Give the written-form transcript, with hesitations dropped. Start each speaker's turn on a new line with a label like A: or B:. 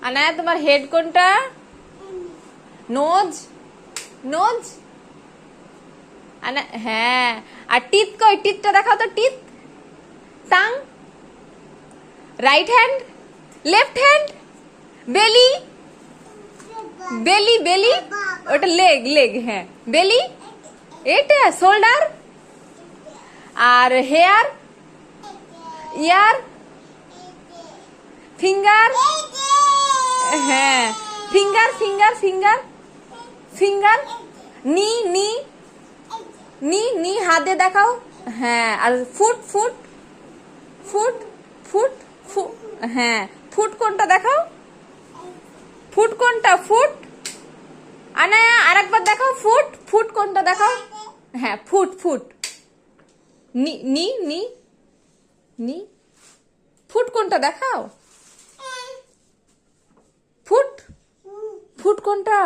A: আনায়া তোমার হেড কোনটা? Nose, nose. হ্যাঁ, আর টিথ কই? টিথটা দেখাও তো, teeth. Tongue. Right hand, left hand, belly, belly, belly, ওটা লেগ, লেগ, হ্যাঁ বেলি, এটা শোল্ডার, আর হেয়ার, ইয়ার, ফিঙ্গার, হ্যাঁ finger, finger, finger, finger, knee, knee, knee, knee হাত দিয়ে দেখাও। হ্যাঁ, আর foot, foot, foot, foot, foot, হ্যাঁ ফুট কোনটা দেখাও? ফুট কোনটা? ফুট। আনায়া আরেকবার দেখাও, ফুট, ফুট কোনটা দেখাও? হ্যাঁ ফুট, ফুট। নি, নি, নি, নি, ফুট কোনটা দেখাও? ফুট, ফুট কোনটা?